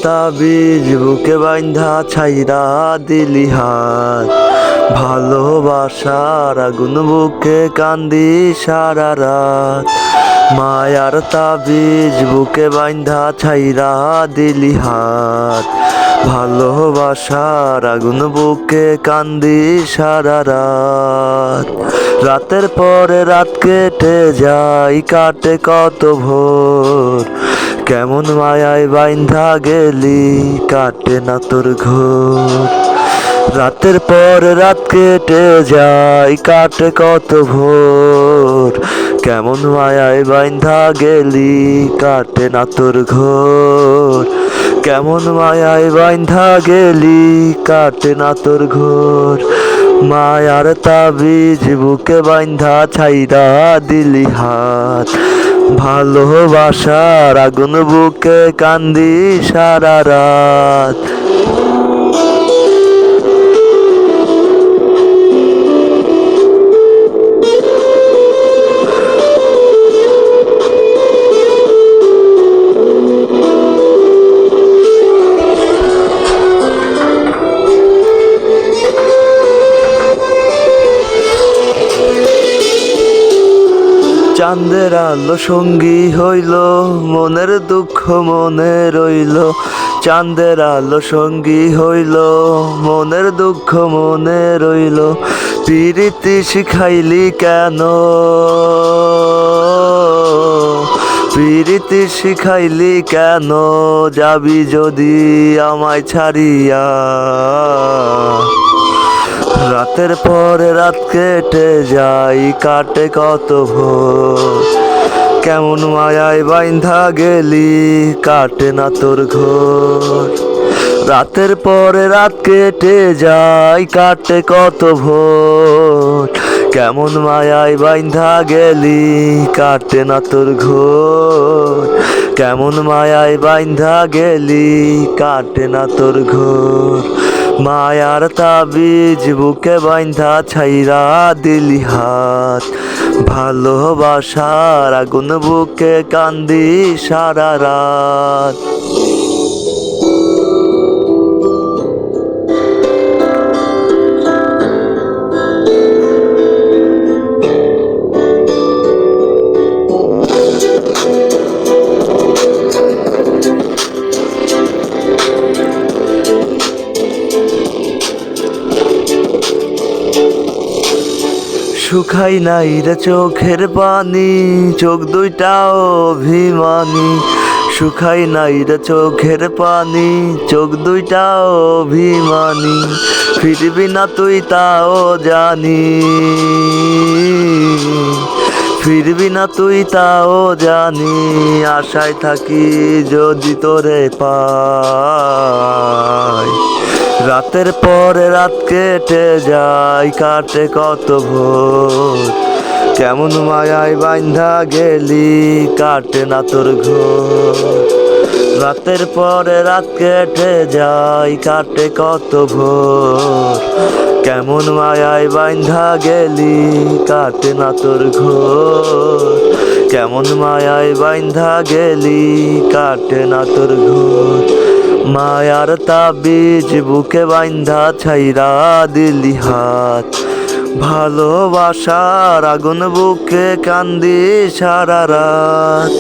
তাবিজ বুকে বাইন্ধা ছাইরা দিলি হাত, ভালোবাসার আগুন বুকে কান্দি সারা রাত। মায়ার তাবিজ বুকে বাইন্ধা ছাইরা দিলি হাত, ভালোবাসার আগুন বুকে কান্দি সারা রাত। রাতের পরে রাত কেটে যায়, কাটে কত ভোর, কেমন মায়ায় বাইন্ধা গেলি, কাটে না তোর ঘোর। রাতের পর রাত কেটে যায়, কাটে কত ভোর, কেমন মায়ায় বাইন্ধা গেলি, কাটে না তোর ঘোর। কেমন মায়ায় বাইন্ধা গেলি, কাটে না তোর ঘোর। মায়ার তাবিজ বুকে বাইন্ধা ছাইরা দিলি হাত, ভালোবাসার আগুন বুকে কান্দি সারা রাত। চাঁদের আলো সঙ্গী হইল, মনের দুঃখ মনে রইল। চাঁদের আলো সঙ্গী হইল, মনের দুঃখ মনে রইল। পিরিতি শিখাইলি কেন, পিরিতি শিখাইলি কেন, যাবি যদি আমায় ছাড়িয়া। রাতের পরে রাত কেটে যায়, কাটে কত ভোর, কেমন মায়ায় বাইন্ধা গেলি, কাটে না তোর ঘোর। রাতের পরে রাত কেটে যায়, কাটে কত ভোর, কেমন মায়ায় বাইন্ধা গেলি, কাটে না তোর ঘোর। কেমন মায়ায় বাইন্ধা গেলি, কাটে না তোর ঘোর। মায়ার তাবিজ বুকে বাইন্ধা ছাইরা দিলি হাত, ভালোবাসার আগুন বুকে কান্দি সারা রাত। শুকাই নাই রে চোখের পানি, চোখ দুইটাও অভিমানী। শুকাই নাই রে চোখের পানি, চোখ দুইটাও অভিমানী। ফিরবি না তুই তাও জানি, ফিরবি না তুই তাও জানি। আশায় থাকি যদি তোরে পাই। রাতের পরে রাত কেটে যায়, কাটে কত ভোর, কেমন মায়ায় বাইন্ধা গেলি, কাটে না তোর ঘোর। রাতের পরে রাত কেটে যায়, কাটে কত ভোর, কেমন মায়ায় বাইন্ধা গেলি, কাটে না তোর ঘোর। কেমন মায়ায় বাইন্ধা গেলি, কাটে না তোর ঘোর। মায়ার তাবিজ বুকে বাইন্ধা ছাইরা দিলি হাত, ভালোবাসার আগুন বুকে কান্দি সারা রাত।